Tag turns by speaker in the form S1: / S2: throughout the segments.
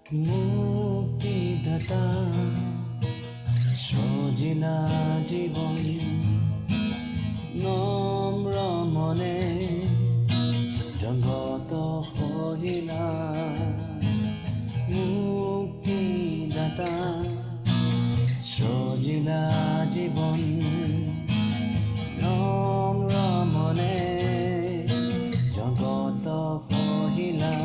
S1: মুক্তিদাতা সজিলা জীবন নম্ৰ মনে জগত সহিলা মুক্তিদাতা সজিলা জীবন নম্ৰ মনে জগত সহিলা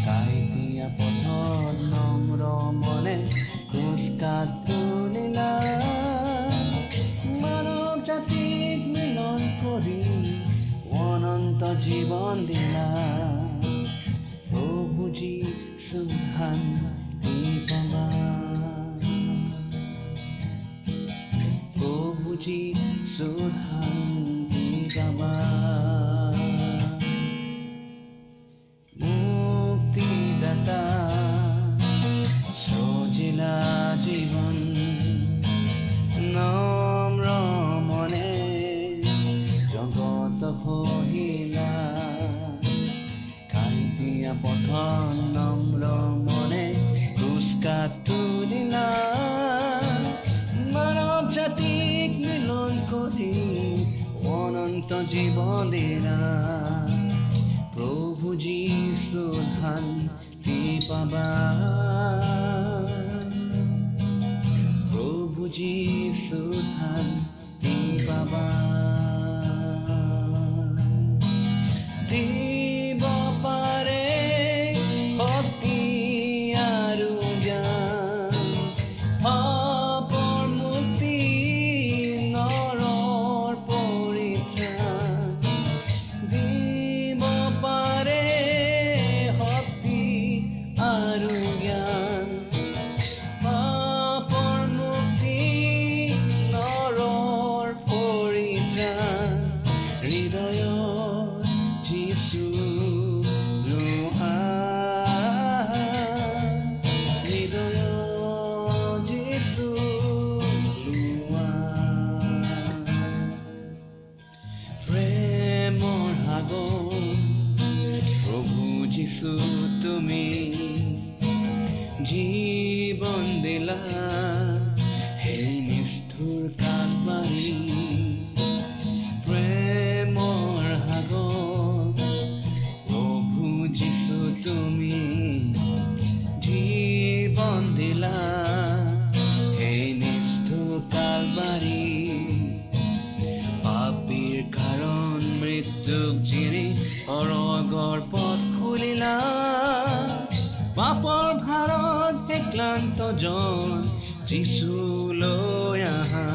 S1: কাইটিয়া পথত নম্ৰ মনে খোজকাঢ় তুলিলা মানৱ জাতিক মিলন কৰি অনন্ত জীৱন দিলা প্ৰভু যীশু শান্তি পাবা প্ৰভু যীশু শান্তি পাবা মুক্তিদাতা সজিলা জীবন নম্ৰ মনে জগত সহিলা কাইটিয়া পথত নম্ৰ মনে খোজকাঢ় তুলিলা মানৱ জাতিক মিলন কৰি অনন্ত জীৱন দিলা প্ৰভু যীশু শান্তি পাবা প্ৰভু যীশু শান্তি পাবা দিব পাৰে শক্তি আৰু জ্ঞান পাপৰ মুক্তি নৰৰ পৰিত্ৰাণ দিব পাৰে শক্তি আৰু জ্ঞান পাপৰ মুক্তি নৰৰ পৰিত্ৰাণ হৃদয়ত যীশু লোৱা হৃদয়ত যীশু লোৱা প্ৰেমৰ সাগৰ প্ৰভু যীশু তুমি জীৱন দিলা সেই নিষ্ঠুৰ কালবাৰী প্ৰেমৰ সাগৰ প্ৰভু যীশু তুমি জীৱন দিলা সেই নিষ্ঠুৰ কালবাৰী পাপীৰ কাৰণ মৃত্যুক জিৰি অৰগৰ পথ খুলিলা পাপৰ ভাৰত ক্লান্ত জন যীশুলৈ আহা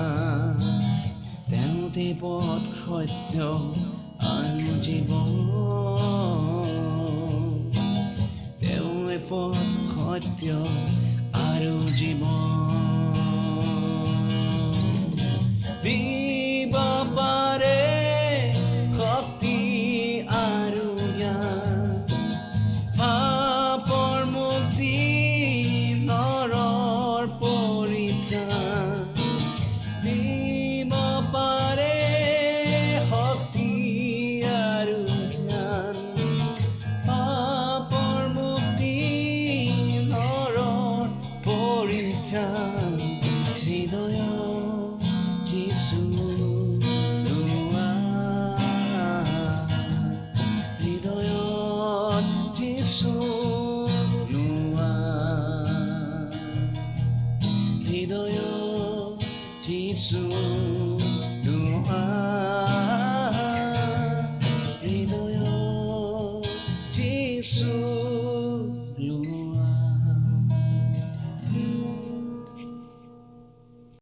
S1: তেওঁতে পথ সত্য আৰু জীৱন তেওঁৱে পথ সত্য আৰু জীৱন দিব পাৰে শক্তি আৰু জ্ঞান পাপৰ মুক্তি নৰৰ পৰিত্ৰাণ দিব পাৰে শক্তি আৰু জ্ঞান পাপৰ মুক্তি নৰৰ পৰিত্ৰাণ হৃদয়ত যীশু লোৱা হৃদয়ত যীশু লোৱা হৃদয়ত যীশু